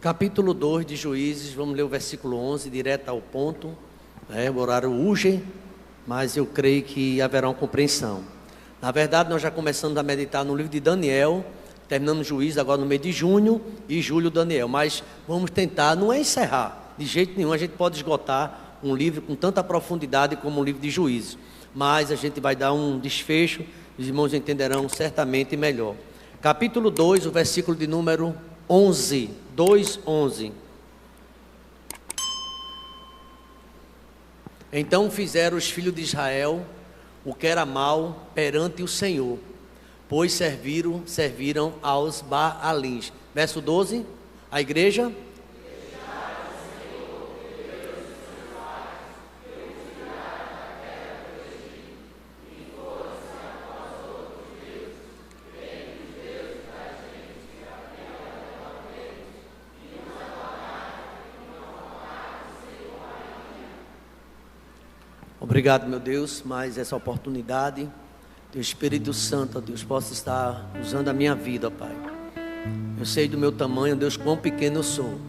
Capítulo 2 de Juízes, vamos ler o versículo 11, direto ao ponto. O horário urge, mas eu creio que haverá uma compreensão. Na verdade, nós já começamos a meditar no livro de Daniel, terminando Juízes agora no mês de junho, e julho Daniel. Mas vamos tentar, não é encerrar, de jeito nenhum a gente pode esgotar um livro com tanta profundidade como o livro de Juízes. Mas a gente vai dar um desfecho, os irmãos entenderão certamente melhor. Capítulo 2, o versículo de número 11, 2:11. Então fizeram os filhos de Israel o que era mal perante o Senhor, pois serviram aos Baalins. Verso 12, a igreja. Obrigado, meu Deus, mais essa oportunidade. Teu Espírito Santo, ó Deus, possa estar usando a minha vida, Pai. Eu sei do meu tamanho, Deus, quão pequeno eu sou,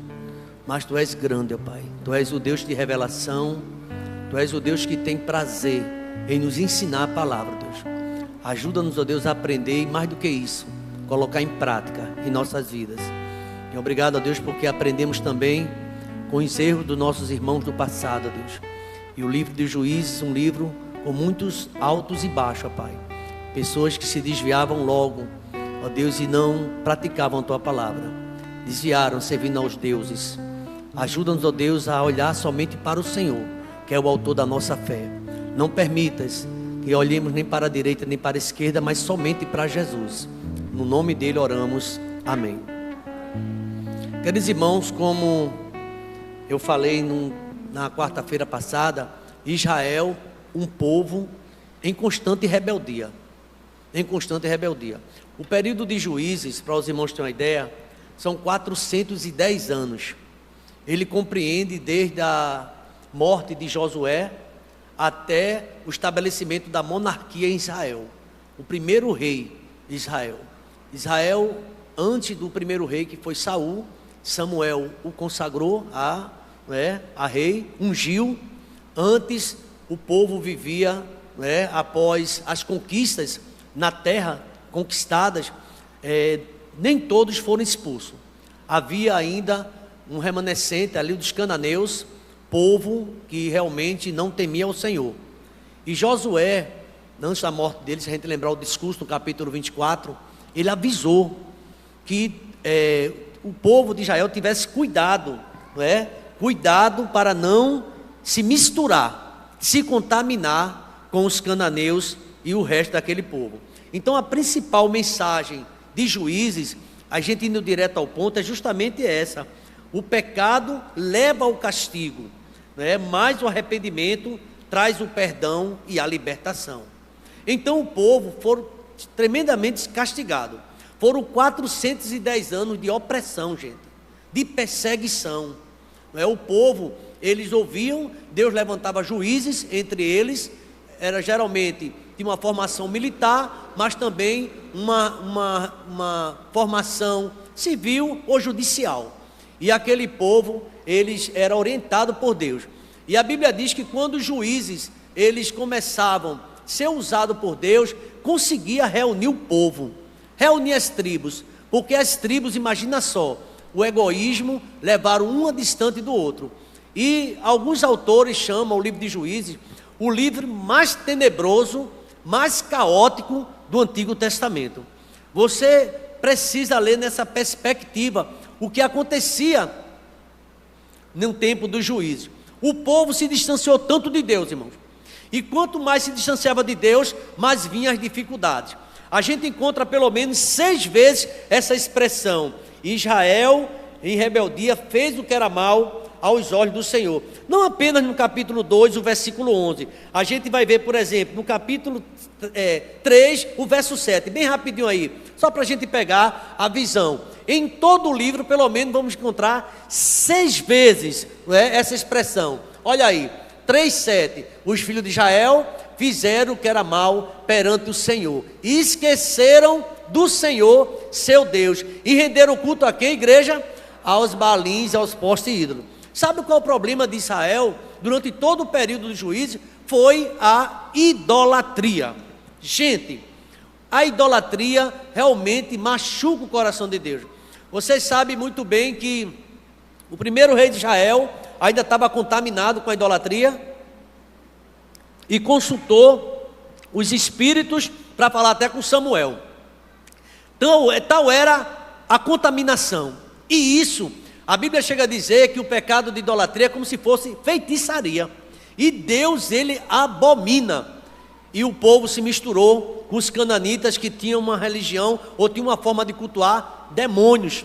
mas Tu és grande, ó Pai. Tu és o Deus de revelação, Tu és o Deus que tem prazer em nos ensinar a palavra, Deus. Ajuda-nos, ó Deus, a aprender e mais do que isso, colocar em prática em nossas vidas. E obrigado, ó Deus, porque aprendemos também com os erros dos nossos irmãos do passado, ó Deus. E o livro de Juízes, um livro com muitos altos e baixos, ó Pai. Pessoas que se desviavam logo, ó Deus, e não praticavam a Tua palavra. Desviaram, servindo aos deuses. Ajuda-nos, ó Deus, a olhar somente para o Senhor, que é o autor da nossa fé. Não permitas que olhemos nem para a direita nem para a esquerda, mas somente para Jesus. No nome dele oramos. Amém. Queridos irmãos, como eu falei na quarta-feira passada, Israel, um povo em constante rebeldia. Em constante rebeldia. O período de Juízes, para os irmãos terem uma ideia, são 410 anos. Ele compreende desde a morte de Josué até o estabelecimento da monarquia em Israel. O primeiro rei de Israel. Israel, antes do primeiro rei, que foi Saul, Samuel o consagrou a rei, ungiu. Antes o povo vivia, após as conquistas na terra conquistadas, nem todos foram expulsos. Havia ainda um remanescente ali dos cananeus, povo que realmente não temia o Senhor. E Josué, antes da morte dele, se a gente lembrar o discurso no capítulo 24, ele avisou que o povo de Israel tivesse cuidado, cuidado para não se misturar, se contaminar com os cananeus e o resto daquele povo. Então a principal mensagem de Juízes, a gente indo direto ao ponto, é justamente essa: o pecado leva ao castigo, mas o arrependimento traz o perdão e a libertação. Então o povo foi tremendamente castigado. Foram 410 anos de opressão, gente, de perseguição. O povo, eles ouviam, Deus levantava juízes entre eles, era geralmente de uma formação militar, mas também uma formação civil ou judicial. E aquele povo, eles eram orientados por Deus. E a Bíblia diz que quando os juízes, eles começavam a ser usados por Deus, conseguia reunir o povo, reunir as tribos, porque as tribos, imagina só, o egoísmo levaram um distante do outro. E alguns autores chamam o livro de Juízes o livro mais tenebroso, mais caótico do Antigo Testamento. Você precisa ler nessa perspectiva o que acontecia no tempo dos juízes. O povo se distanciou tanto de Deus, irmãos, e quanto mais se distanciava de Deus, mais vinham as dificuldades. A gente encontra pelo menos 6 vezes essa expressão: Israel em rebeldia fez o que era mal aos olhos do Senhor. Não apenas no capítulo 2, o versículo 11. A gente vai ver, por exemplo, no capítulo 3, o verso 7. Bem rapidinho aí, só para a gente pegar a visão. Em todo o livro, pelo menos, vamos encontrar 6 vezes essa expressão. Olha aí, 3:7. Os filhos de Israel fizeram o que era mal perante o Senhor. E esqueceram do Senhor, seu Deus. E renderam culto a quem, igreja? aos balins, aos postes ídolos. Sabe qual é o problema de Israel durante todo o período do juízo? Foi a idolatria. Gente, a idolatria realmente machuca o coração de Deus. Vocês sabem muito bem que o primeiro rei de Israel ainda estava contaminado com a idolatria e consultou os espíritos para falar até com Samuel. Então, tal era a contaminação. E isso, a Bíblia chega a dizer que o pecado de idolatria é como se fosse feitiçaria. E Deus, ele abomina. E o povo se misturou com os cananitas que tinham uma religião ou tinham uma forma de cultuar demônios.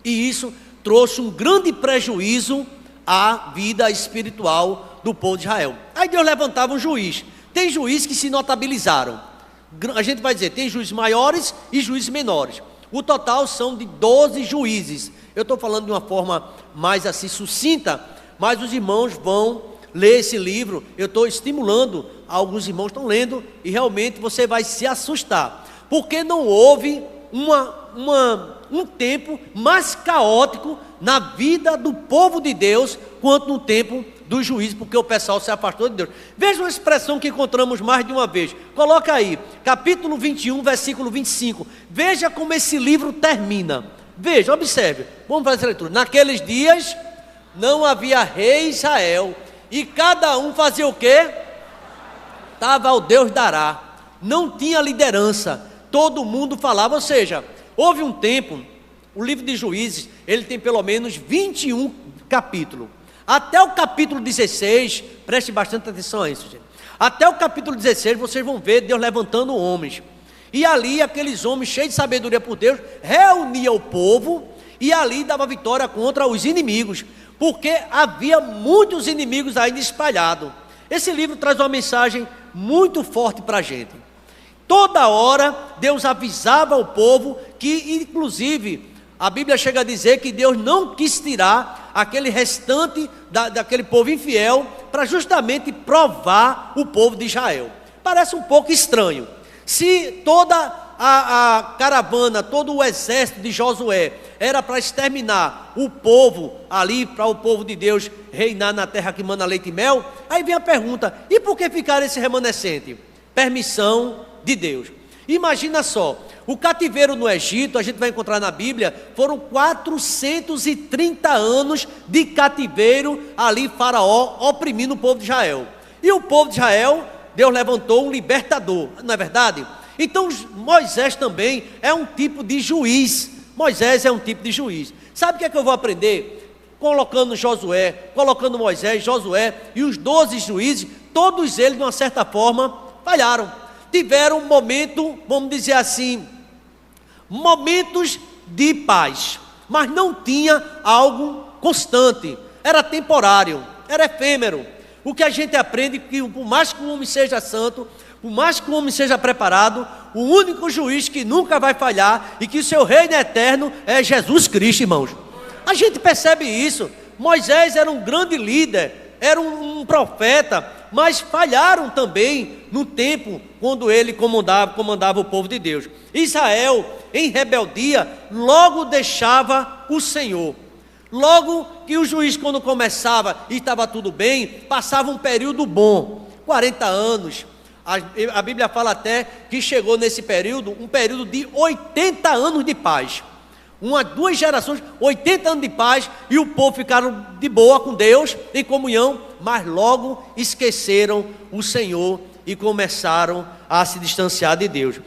E isso trouxe um grande prejuízo à vida espiritual do povo de Israel. Aí Deus levantava um juiz. Tem juízes que se notabilizaram. A gente vai dizer, tem juízes maiores e juízes menores. O total são de 12 juízes. Eu estou falando de uma forma mais assim sucinta, mas os irmãos vão ler esse livro. Eu estou estimulando, alguns irmãos estão lendo, e realmente você vai se assustar, porque não houve um tempo mais caótico na vida do povo de Deus, quanto no tempo do juízo, porque o pessoal se afastou de Deus. Veja uma expressão que encontramos mais de uma vez. Coloca aí, capítulo 21, versículo 25. Veja como esse livro termina. Veja, observe. Vamos fazer essa leitura. Naqueles dias não havia rei em Israel, e cada um fazia o quê? Estava ao Deus dará. Não tinha liderança. Todo mundo falava, ou seja, houve um tempo, o livro de Juízes, ele tem pelo menos 21 capítulos. Até o capítulo 16, preste bastante atenção a isso, gente. Até o capítulo 16, vocês vão ver Deus levantando homens. E ali, aqueles homens cheios de sabedoria por Deus, reuniam o povo e ali dava vitória contra os inimigos, porque havia muitos inimigos ainda espalhados. Esse livro traz uma mensagem muito forte para a gente. Toda hora, Deus avisava o povo que, inclusive, a Bíblia chega a dizer que Deus não quis tirar aquele restante daquele povo infiel para justamente provar o povo de Israel. Parece um pouco estranho. Se toda a caravana, todo o exército de Josué era para exterminar o povo ali, para o povo de Deus reinar na terra que mana leite e mel, aí vem a pergunta, e por que ficar esse remanescente? Permissão de Deus. Imagina só, o cativeiro no Egito, a gente vai encontrar na Bíblia, foram 430 anos de cativeiro ali, Faraó oprimindo o povo de Israel. E o povo de Israel, Deus levantou um libertador, não é verdade? Então Moisés também é um tipo de juiz. Moisés é um tipo de juiz. Sabe o que é que eu vou aprender? Colocando Josué, colocando Moisés, Josué e os 12 juízes, todos eles de uma certa forma falharam. Tiveram um momento, vamos dizer assim, momentos de paz, mas não tinha algo constante, era temporário, era efêmero. O que a gente aprende é que por mais que um homem seja santo, por mais que um homem seja preparado, o único juiz que nunca vai falhar e que o seu reino é eterno é Jesus Cristo, irmãos. A gente percebe isso. Moisés era um grande líder, era um profeta, mas falharam também no tempo quando ele comandava o povo de Deus. Israel, em rebeldia, logo deixava o Senhor. Logo que o juiz, quando começava e estava tudo bem, passava um período bom, 40 anos. A Bíblia fala até que chegou nesse período, um período de 80 anos de paz. Duas gerações, 80 anos de paz, e o povo ficaram de boa com Deus, em comunhão, mas logo esqueceram o Senhor e começaram a se distanciar de Deus.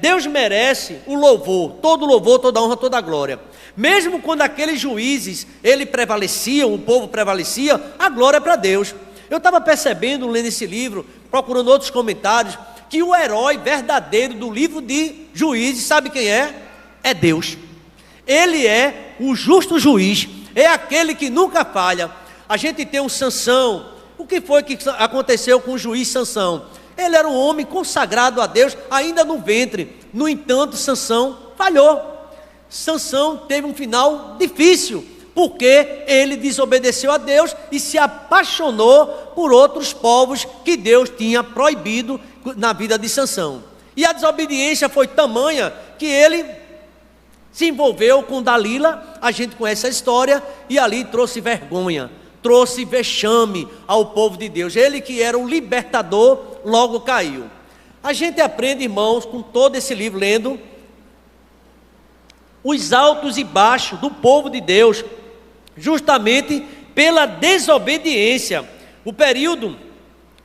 Deus merece o louvor, toda a honra, toda a glória. Mesmo quando aqueles juízes, ele prevaleciam, o povo prevalecia, a glória é para Deus. Eu estava percebendo, lendo esse livro, procurando outros comentários, que o herói verdadeiro do livro de Juízes, sabe quem é? É Deus. Ele é o justo juiz, é aquele que nunca falha. A gente tem um Sansão. O que foi que aconteceu com o juiz Sansão? Ele era um homem consagrado a Deus, ainda no ventre. No entanto, Sansão falhou. Sansão teve um final difícil, porque ele desobedeceu a Deus e se apaixonou por outros povos que Deus tinha proibido na vida de Sansão. E a desobediência foi tamanha que ele Se envolveu com Dalila, a gente conhece a história, e ali trouxe vergonha, trouxe vexame ao povo de Deus. Ele que era o libertador, logo caiu. A gente aprende, irmãos, com todo esse livro, lendo os altos e baixos do povo de Deus, justamente pela desobediência. O período,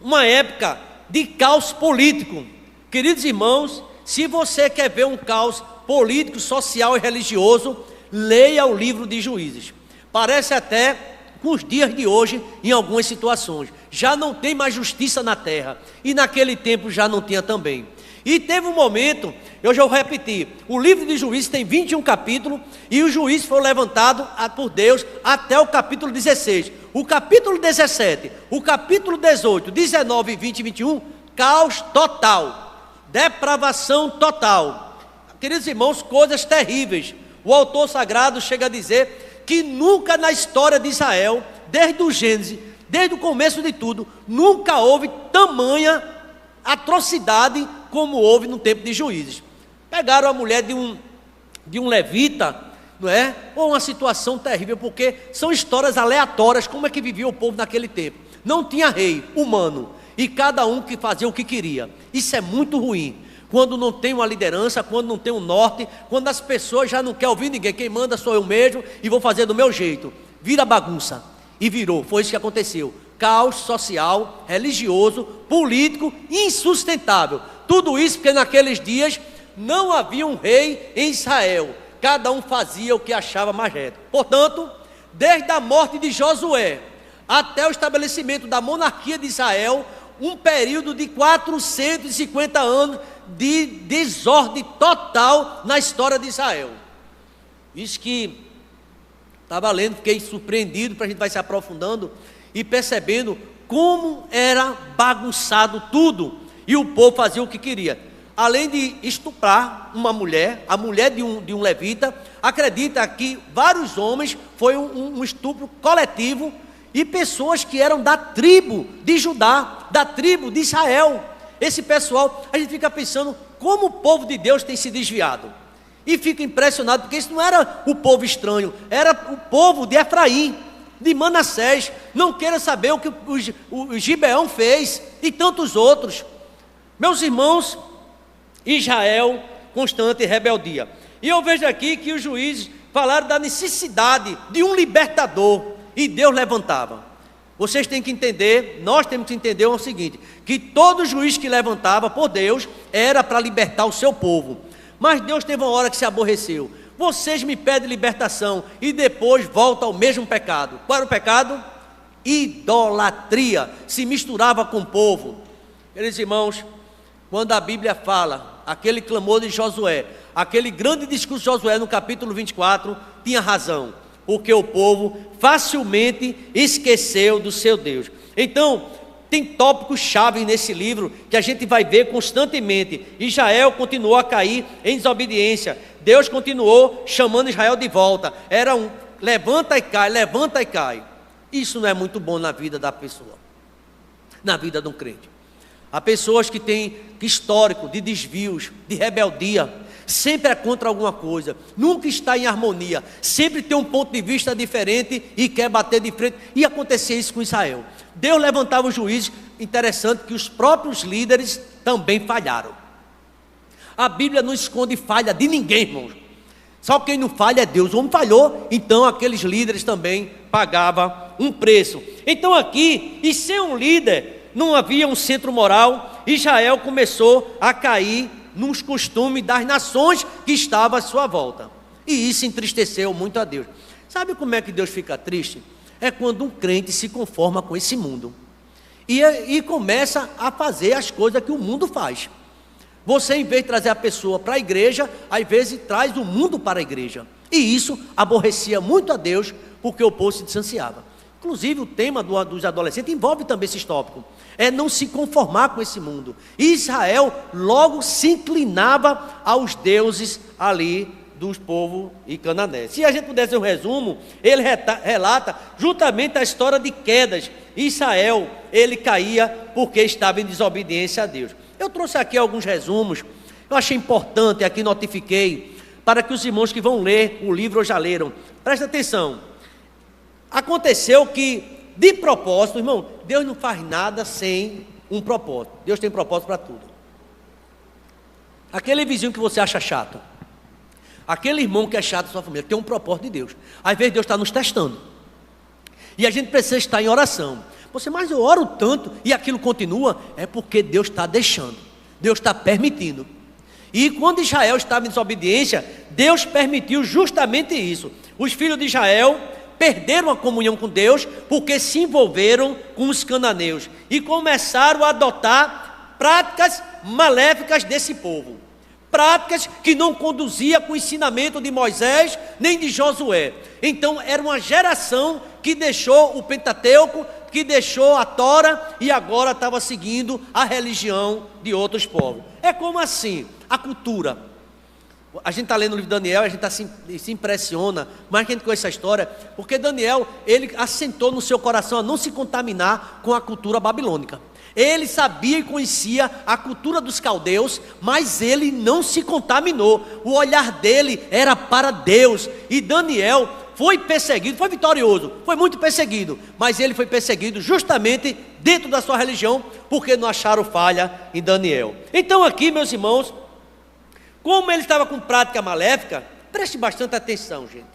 uma época de caos político. Queridos irmãos, se você quer ver um caos político, social e religioso, leia o livro de Juízes. Parece até com os dias de hoje, em algumas situações, já não tem mais justiça na terra, e naquele tempo já não tinha também. E teve um momento, eu já vou repetir, o livro de Juízes tem 21 capítulos, e o juiz foi levantado por Deus até o capítulo 16, o capítulo 17, o capítulo 18, 19, 20 e 21, caos total, depravação total. Queridos irmãos, coisas terríveis. O autor sagrado chega a dizer que nunca na história de Israel, desde o Gênesis, desde o começo de tudo, nunca houve tamanha atrocidade como houve no tempo de Juízes. Pegaram a mulher de um levita, não é? Ou uma situação terrível, porque são histórias aleatórias, como é que vivia o povo naquele tempo. Não tinha rei humano, e cada um que fazia o que queria. Isso é muito ruim. Quando não tem uma liderança, quando não tem um norte, quando as pessoas já não querem ouvir ninguém, quem manda sou eu mesmo e vou fazer do meu jeito, vira bagunça, e virou, foi isso que aconteceu, caos social, religioso, político, insustentável, tudo isso porque naqueles dias não havia um rei em Israel, cada um fazia o que achava mais reto. Portanto, desde a morte de Josué, até o estabelecimento da monarquia de Israel, um período de 450 anos de desordem total na história de Israel. Isso que estava lendo, fiquei surpreendido, para a gente vai se aprofundando e percebendo como era bagunçado tudo, e o povo fazia o que queria. Além de estuprar uma mulher, a mulher de um levita, acredita que vários homens, foi um estupro coletivo, e pessoas que eram da tribo de Judá, da tribo de Israel. Esse pessoal, a gente fica pensando como o povo de Deus tem se desviado, e fica impressionado, porque isso não era o povo estranho, era o povo de Efraim, de Manassés. Não queira saber o que o Gibeão fez, e tantos outros. Meus irmãos, Israel, constante rebeldia. E eu vejo aqui que os juízes falaram da necessidade de um libertador, e Deus levantava. Vocês têm que entender, nós temos que entender o seguinte, que todo juiz que levantava por Deus, era para libertar o seu povo. Mas Deus teve uma hora que se aborreceu. Vocês me pedem libertação, e depois volta ao mesmo pecado. Qual era o pecado? Idolatria, se misturava com o povo. Queridos irmãos, quando a Bíblia fala, aquele clamor de Josué, aquele grande discurso de Josué no capítulo 24, tinha razão, porque o povo facilmente esqueceu do seu Deus. Então, tem tópicos-chave nesse livro, que a gente vai ver constantemente. Israel continuou a cair em desobediência, Deus continuou chamando Israel de volta, era um levanta e cai. Isso não é muito bom na vida da pessoa, na vida de um crente. Há pessoas que têm histórico de desvios, de rebeldia, sempre é contra alguma coisa, nunca está em harmonia, sempre tem um ponto de vista diferente e quer bater de frente. E acontecia isso com Israel. Deus levantava os juízes, interessante que os próprios líderes também falharam. A Bíblia não esconde falha de ninguém, irmãos. Só quem não falha é Deus. O homem falhou, então aqueles líderes também pagavam um preço. Então aqui, e sem um líder, não havia um centro moral. Israel começou a cair nos costumes das nações que estavam à sua volta, e isso entristeceu muito a Deus. Sabe como é que Deus fica triste? É quando um crente se conforma com esse mundo e começa a fazer as coisas que o mundo faz. Você, em vez de trazer a pessoa para a igreja, às vezes traz o mundo para a igreja, e isso aborrecia muito a Deus, porque o povo se distanciava. Inclusive o tema dos adolescentes envolve também esses tópicos, é não se conformar com esse mundo. Israel logo se inclinava aos deuses ali dos povos e cananeus. Se a gente pudesse um resumo, ele relata justamente a história de quedas. Israel, ele caía porque estava em desobediência a Deus. Eu trouxe aqui alguns resumos, eu achei importante, aqui notifiquei, para que os irmãos que vão ler o livro ou já leram, presta atenção. Aconteceu que, de propósito, irmão, Deus não faz nada sem um propósito. Deus tem propósito para tudo. Aquele vizinho que você acha chato, aquele irmão que é chato da sua família, tem um propósito de Deus. Às vezes Deus está nos testando. E a gente precisa estar em oração. Você, mas eu oro tanto e aquilo continua, é porque Deus está deixando. Deus está permitindo. E quando Israel estava em desobediência, Deus permitiu justamente isso. Os filhos de Israel perderam a comunhão com Deus porque se envolveram com os cananeus e começaram a adotar práticas maléficas desse povo. Práticas que não conduzia com o ensinamento de Moisés nem de Josué. Então era uma geração que deixou o Pentateuco, que deixou a Tora e agora estava seguindo a religião de outros povos. É como assim? A cultura. A gente está lendo o livro de Daniel, a gente se impressiona, mas a gente conhece essa história, porque Daniel, ele assentou no seu coração a não se contaminar com a cultura babilônica. Ele sabia e conhecia a cultura dos caldeus, mas ele não se contaminou. O olhar dele era para Deus. E Daniel foi perseguido, foi vitorioso, foi muito perseguido, mas ele foi perseguido justamente dentro da sua religião, porque não acharam falha em Daniel. Então aqui, meus irmãos, como ele estava com prática maléfica, preste bastante atenção, gente.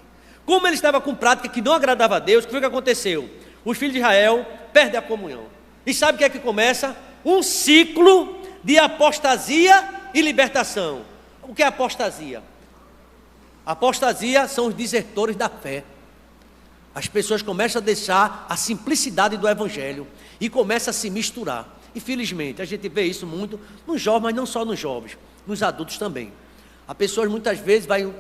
Como ele estava com prática que não agradava a Deus, o que foi que aconteceu? Os filhos de Israel perdem a comunhão. E sabe o que é que começa? Um ciclo de apostasia e libertação. O que é apostasia? Apostasia são os desertores da fé. As pessoas começam a deixar a simplicidade do evangelho e começam a se misturar. Infelizmente, a gente vê isso muito nos jovens, mas não só nos jovens, nos adultos também. As pessoas muitas vezes vão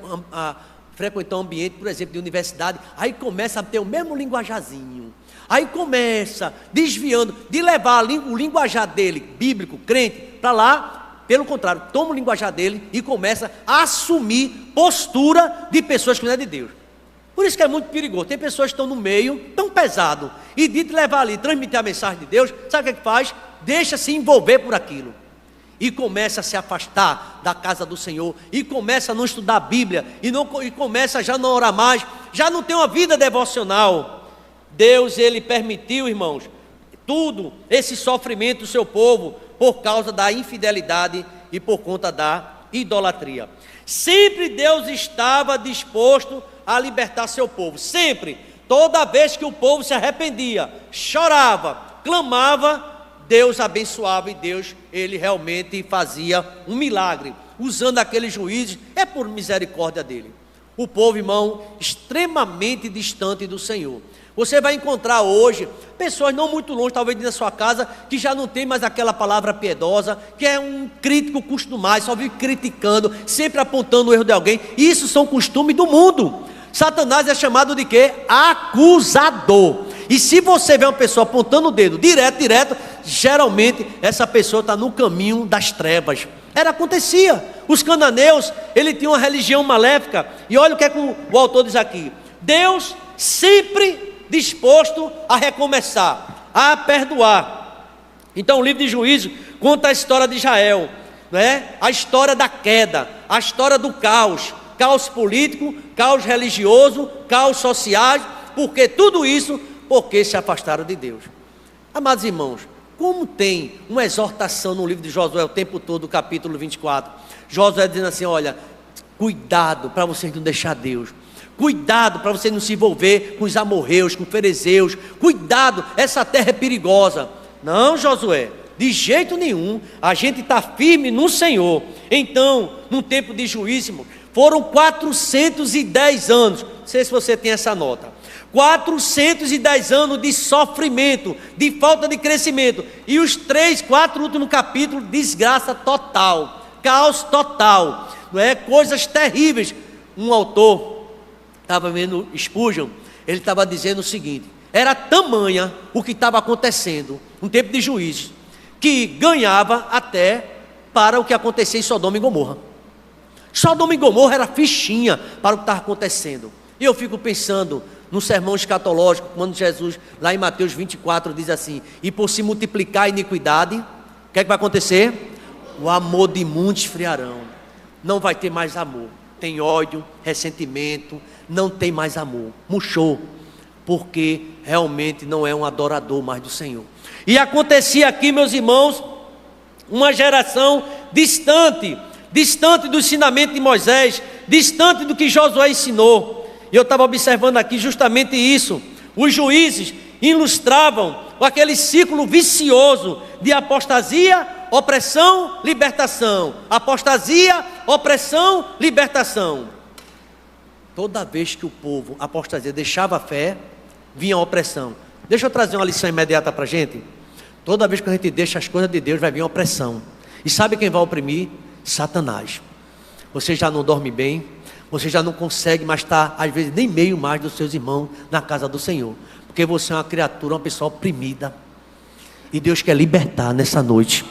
frequentar um ambiente, por exemplo, de universidade, aí começa a ter o mesmo linguajazinho. Aí começa desviando de levar o linguajar dele, bíblico, crente, para lá. Pelo contrário, toma o linguajar dele e começa a assumir postura de pessoas que não é de Deus. Por isso que é muito perigoso. Tem pessoas que estão no meio, tão pesado, e de te levar ali, transmitir a mensagem de Deus, sabe o que faz? Deixa se envolver por aquilo. E começa a se afastar da casa do Senhor, e começa a não estudar a Bíblia, e começa a já não orar mais, já não tem uma vida devocional. Deus, ele permitiu, irmãos, tudo esse sofrimento do seu povo, por causa da infidelidade e por conta da idolatria. Sempre Deus estava disposto a libertar seu povo, sempre. Toda vez que o povo se arrependia, chorava, clamava, Deus abençoava e Deus, ele realmente fazia um milagre, usando aqueles juízes, é por misericórdia dele. O povo, irmão, extremamente distante do Senhor. Você vai encontrar hoje pessoas não muito longe, talvez da sua casa, que já não tem mais aquela palavra piedosa, que é um crítico costumado, só vive criticando, sempre apontando o erro de alguém. Isso são costumes do mundo. Satanás é chamado de quê? Acusador. E se você vê uma pessoa apontando o dedo direto, geralmente essa pessoa está no caminho das trevas. Acontecia. Os cananeus, ele tinha uma religião maléfica. E olha o que é que o autor diz aqui. Deus sempre disposto a recomeçar, a perdoar. Então o livro de Juízo conta a história de Israel, né? A história da queda, a história do caos político, caos religioso, caos social, porque tudo isso porque se afastaram de Deus. Amados irmãos, como tem uma exortação no livro de Josué o tempo todo, capítulo 24, Josué dizendo assim, olha, cuidado para vocês não deixar Deus. Cuidado para você não se envolver com os amorreus, com os ferezeus. Cuidado, essa terra é perigosa. Não, Josué, de jeito nenhum. A gente está firme no Senhor. Então, no tempo de juízo, foram 410 anos. Não sei se você tem essa nota. 410 anos de sofrimento, de falta de crescimento. E os 4 últimos capítulos, desgraça total, caos total, não é? Coisas terríveis. Um autor estava vendo Spurgeon, ele estava dizendo o seguinte: era tamanha o que estava acontecendo no tempo de juízes, que ganhava até para o que acontecia em Sodoma e Gomorra. Sodoma e Gomorra era fichinha para o que estava acontecendo. E eu fico pensando no sermão escatológico, quando Jesus, lá em Mateus 24, diz assim: e por se multiplicar a iniquidade, o que é que vai acontecer? O amor de muitos esfriarão, não vai ter mais amor. tem ódio, ressentimento, não tem mais amor. Murchou, porque realmente não é um adorador mais do Senhor. E acontecia aqui, meus irmãos, uma geração distante do ensinamento de Moisés, distante do que Josué ensinou. E eu estava observando aqui justamente isso. Os juízes ilustravam aquele ciclo vicioso de apostasia, opressão, libertação. Apostasia, opressão, libertação. Toda vez que o povo, apostasia, deixava a fé, vinha a opressão. Deixa eu trazer uma lição imediata para a gente. Toda vez que a gente deixa as coisas de Deus, vai vir a opressão. E sabe quem vai oprimir? Satanás. Você já não dorme bem, você já não consegue mais estar, às vezes, nem meio mais dos seus irmãos na casa do Senhor. Porque você é uma criatura, uma pessoa oprimida. E Deus quer libertar nessa noite.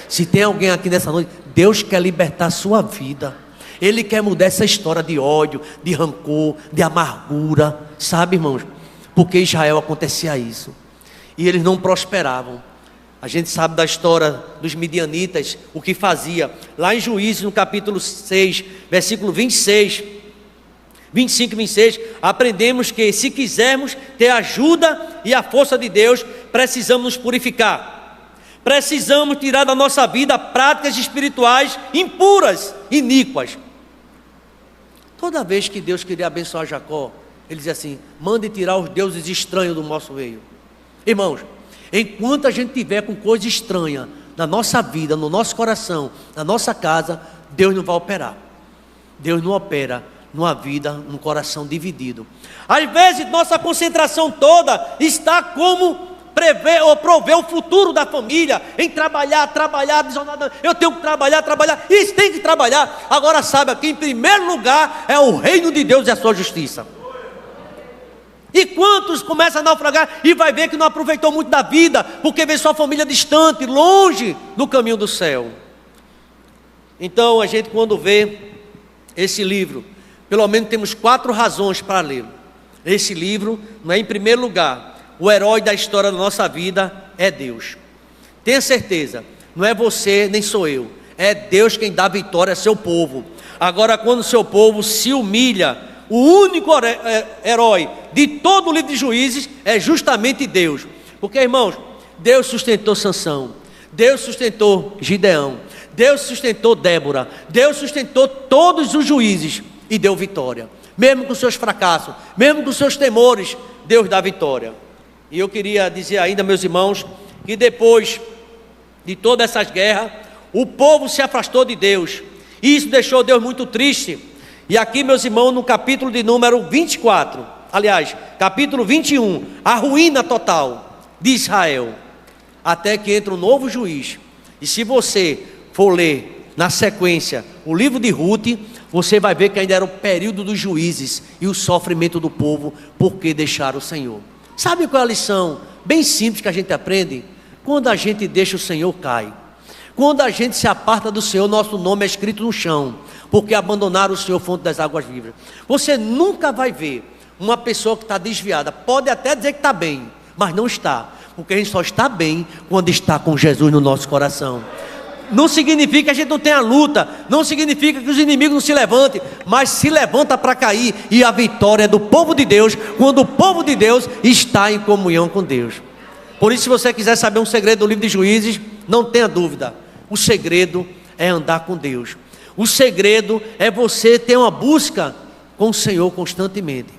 Se tem alguém aqui nessa noite, Deus quer libertar a sua vida. Ele quer mudar essa história de ódio, de rancor, de amargura. Sabe, irmãos? Porque em Israel acontecia isso. E eles não prosperavam. A gente sabe da história dos midianitas, o que fazia. Lá em Juízes, no capítulo 6, versículo 25 e 26, aprendemos que se quisermos ter a ajuda e a força de Deus, precisamos nos purificar. Precisamos tirar da nossa vida práticas espirituais impuras, iníquas. Toda vez que Deus queria abençoar Jacó, ele dizia assim: mande tirar os deuses estranhos do nosso meio. Irmãos, enquanto a gente tiver com coisa estranha na nossa vida, no nosso coração, na nossa casa, Deus não vai operar. Deus não opera numa vida, num coração dividido. Às vezes nossa concentração toda está como prever ou prover o futuro da família, em trabalhar, desordenadamente. Eu tenho que trabalhar, isso tem que trabalhar. Agora saiba que em primeiro lugar é o reino de Deus e a sua justiça. E quantos começam a naufragar e vai ver que não aproveitou muito da vida, porque vê sua família distante, longe do caminho do céu. Então a gente, quando vê esse livro, pelo menos temos 4 razões para lê-lo. Esse livro, não é, em primeiro lugar, o herói da história da nossa vida é Deus. Tenha certeza, não é você nem sou eu, é Deus quem dá vitória a seu povo. Agora, quando o seu povo se humilha, o único herói de todo o livro de Juízes é justamente Deus. Porque, irmãos, Deus sustentou Sansão, Deus sustentou Gideão, Deus sustentou Débora, Deus sustentou todos os juízes e deu vitória. Mesmo com seus fracassos, mesmo com seus temores, Deus dá vitória. E eu queria dizer ainda, meus irmãos, que depois de todas essas guerras, o povo se afastou de Deus. E isso deixou Deus muito triste. E aqui, meus irmãos, no capítulo de número 24, aliás, capítulo 21, a ruína total de Israel, até que entra um novo juiz. E se você for ler na sequência o livro de Ruth, você vai ver que ainda era o período dos juízes e o sofrimento do povo, porque deixaram o Senhor. Sabe qual é a lição bem simples que a gente aprende? Quando a gente deixa o Senhor, cai. Quando a gente se aparta do Senhor, nosso nome é escrito no chão, porque abandonaram o Senhor, fonte das águas vivas. Você nunca vai ver uma pessoa que está desviada, pode até dizer que está bem, mas não está, porque a gente só está bem quando está com Jesus no nosso coração. Não significa que a gente não tenha luta, não significa que os inimigos não se levantem, mas se levanta para cair, e a vitória é do povo de Deus, quando o povo de Deus está em comunhão com Deus. Por isso, se você quiser saber um segredo do livro de Juízes, não tenha dúvida, o segredo é andar com Deus. O segredo é você ter uma busca com o Senhor constantemente,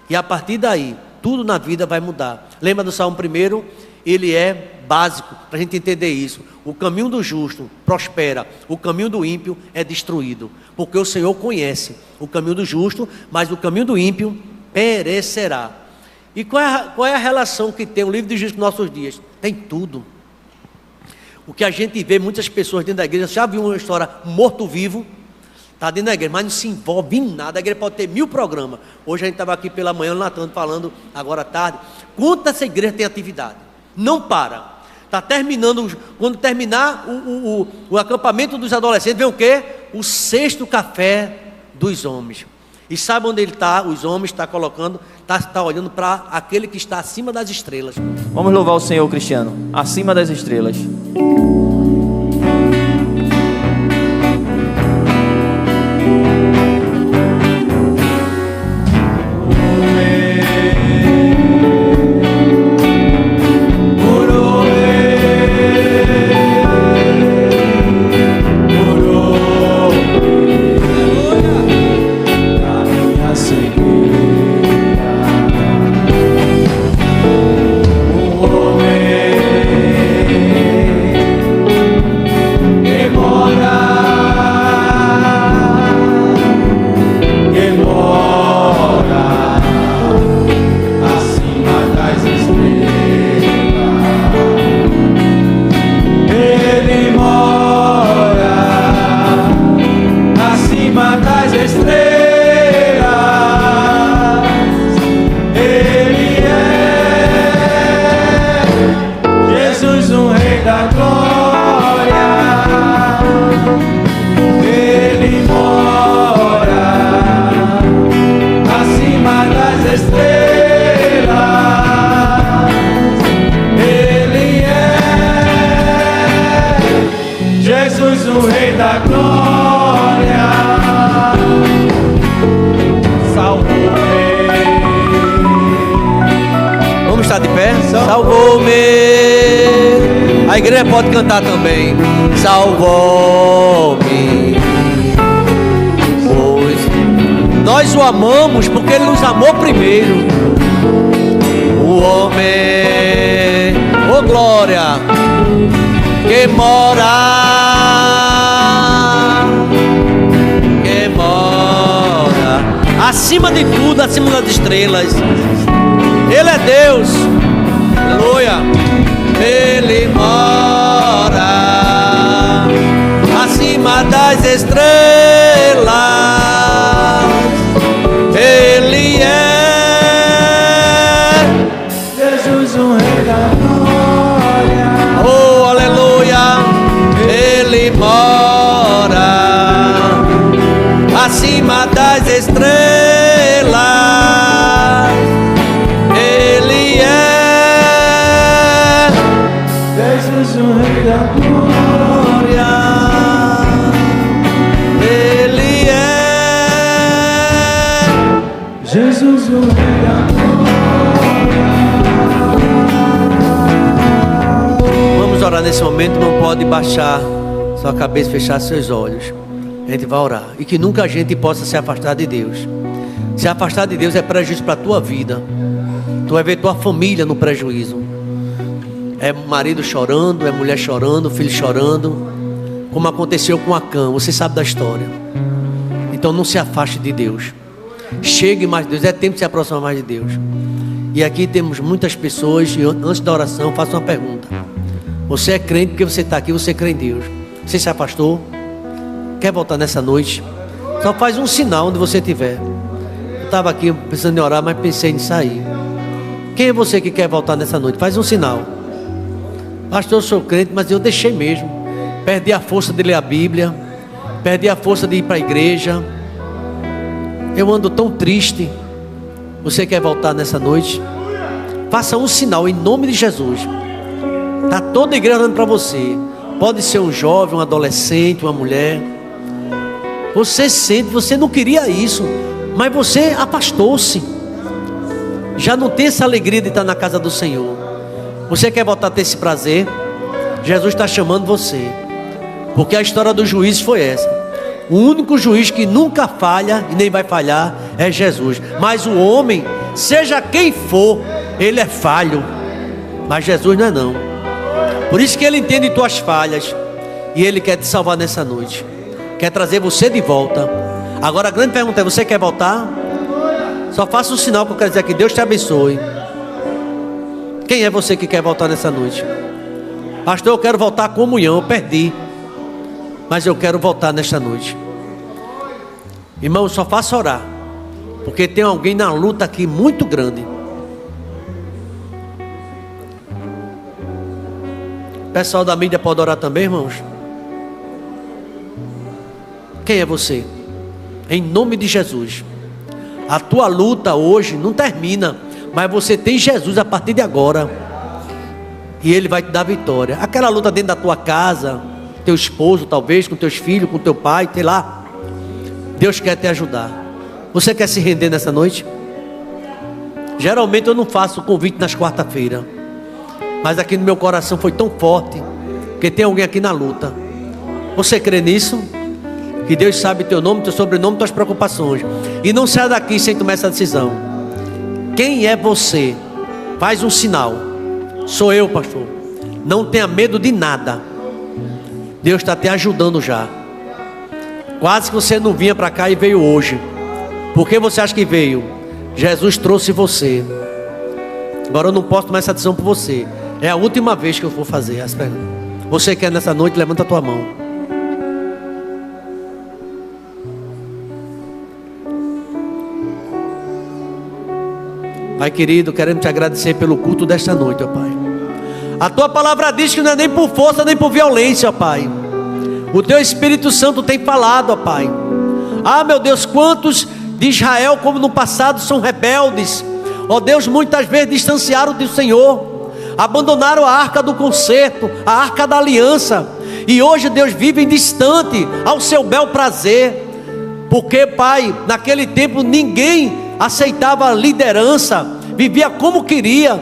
e a partir daí, tudo na vida vai mudar. Lembra do Salmo 1? Ele é básico para a gente entender isso. O caminho do justo prospera, o caminho do ímpio é destruído, porque o Senhor conhece o caminho do justo, mas o caminho do ímpio perecerá. E qual é a relação que tem o livro de Juízes com nossos dias? Tem tudo. O que a gente vê muitas pessoas dentro da igreja, já viu uma história morto-vivo, está dentro da igreja, mas não se envolve em nada. A igreja pode ter 1000 programas. Hoje a gente estava aqui pela manhã, falando agora à tarde, quanto essa igreja tem atividade. Não para. Está terminando, quando terminar o acampamento dos adolescentes, vem o quê? O 6º café dos homens. E sabe onde ele está? Os homens está colocando, está olhando para aquele que está acima das estrelas. Vamos louvar o Senhor, Cristiano, acima das estrelas. Salvou-me. A igreja pode cantar também. Salvou-me. Pois nós o amamos porque ele nos amou primeiro. O homem, oh glória, que mora acima de tudo, acima das estrelas. Ele é Deus. Aleluia. Ele mora acima das estrelas. Ele é Jesus, o Rei da glória. Oh, aleluia. Ele mora acima das estrelas. Ele é Jesus, o Rei da glória. Ele é Jesus, o Rei da glória. Vamos orar nesse momento. Não pode baixar sua cabeça, fechar seus olhos. A gente vai orar. E que nunca a gente possa se afastar de Deus. Se afastar de Deus é prejuízo para a tua vida. Tu vai ver tua família no prejuízo. É marido chorando, é mulher chorando, filho chorando. Como aconteceu com Acã. Você sabe da história. Então não se afaste de Deus. Chegue mais de Deus. É tempo de se aproximar mais de Deus. E aqui temos muitas pessoas. E antes da oração, faço uma pergunta. Você é crente porque você está aqui, você crê em Deus. Você se afastou? Quer voltar nessa noite? Só faz um sinal onde você estiver. Eu estava aqui pensando em orar, mas pensei em sair. Quem é você que quer voltar nessa noite? Faz um sinal. Pastor, eu sou crente, mas eu deixei mesmo. Perdi a força de ler a Bíblia. Perdi a força de ir para a igreja. Eu ando tão triste. Você quer voltar nessa noite? Faça um sinal em nome de Jesus. Está toda a igreja olhando para você. Pode ser um jovem, um adolescente, uma mulher. Você sente, você não queria isso, mas você afastou-se. Já não tem essa alegria de estar na casa do Senhor. Você quer voltar a ter esse prazer? Jesus está chamando você. Porque a história dos juízes foi essa. O único juiz que nunca falha e nem vai falhar é Jesus. Mas o homem, seja quem for, ele é falho. Mas Jesus não é não. Por isso que ele entende tuas falhas. E ele quer te salvar nessa noite. Quer trazer você de volta. Agora a grande pergunta é: você quer voltar? Só faça um sinal que eu quero dizer aqui. Deus te abençoe. Quem é você que quer voltar nessa noite? Pastor, eu quero voltar à comunhão. Eu perdi, mas eu quero voltar nesta noite. Irmão, só faça orar. Porque tem alguém na luta aqui muito grande. O pessoal da mídia pode orar também, irmãos? Quem é você? Em nome de Jesus. A tua luta hoje não termina, mas você tem Jesus a partir de agora. E Ele vai te dar vitória. Aquela luta dentro da tua casa, teu esposo talvez, com teus filhos, com teu pai, sei lá. Deus quer te ajudar. Você quer se render nessa noite? Geralmente eu não faço convite nas quarta-feiras, mas aqui no meu coração foi tão forte, porque tem alguém aqui na luta. Você crê nisso? que Deus sabe teu nome, teu sobrenome, tuas preocupações. E não saia daqui sem tomar essa decisão. Quem é você? Faz um sinal. Sou eu, pastor. Não tenha medo de nada. Deus está te ajudando já. Quase que você não vinha para cá e veio hoje. Por que você acha que veio? Jesus trouxe você. Agora eu não posso tomar essa decisão por você. É a última vez que eu vou fazer essa pergunta. Você quer nessa noite, levanta a tua mão. Pai querido, queremos te agradecer pelo culto desta noite, ó Pai. A tua palavra diz que não é nem por força, nem por violência, ó Pai. O teu Espírito Santo tem falado, ó Pai. Ah, meu Deus, quantos de Israel, como no passado, são rebeldes. Ó Deus, muitas vezes distanciaram do Senhor, abandonaram a arca do concerto, a arca da aliança. E hoje, Deus, vivem distante ao seu bel prazer. Porque, Pai, naquele tempo ninguém aceitava a liderança, vivia como queria.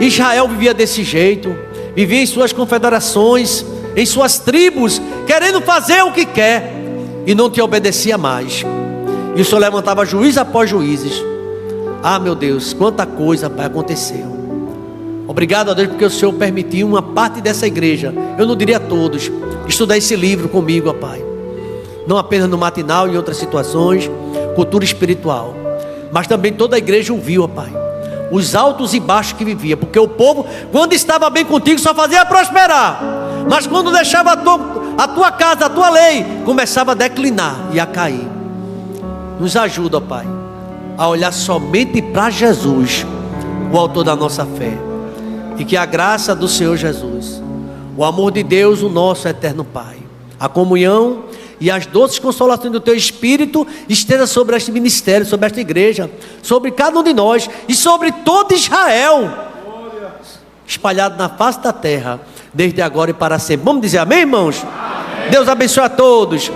Israel vivia desse jeito, vivia em suas confederações, em suas tribos, querendo fazer o que quer, e não te obedecia mais. E o Senhor levantava juiz após juízes. Ah, meu Deus, quanta coisa, Pai, aconteceu. Obrigado a Deus, porque o Senhor permitiu uma parte dessa igreja, eu não diria todos, estudar esse livro comigo, ó Pai. Não apenas no matinal, em outras situações, cultura espiritual, mas também toda a igreja ouviu, ó Pai, os altos e baixos que vivia. Porque o povo, quando estava bem contigo, só fazia prosperar, mas quando deixava a tua casa, a tua lei, começava a declinar e a cair. Nos ajuda, ó Pai, a olhar somente para Jesus, o autor da nossa fé, e que a graça do Senhor Jesus, o amor de Deus, o nosso eterno Pai, a comunhão e as doces consolações do teu Espírito esteja sobre este ministério, sobre esta igreja, sobre cada um de nós e sobre todo Israel, espalhado na face da terra, desde agora e para sempre. Vamos dizer amém, irmãos? Amém. Deus abençoe a todos.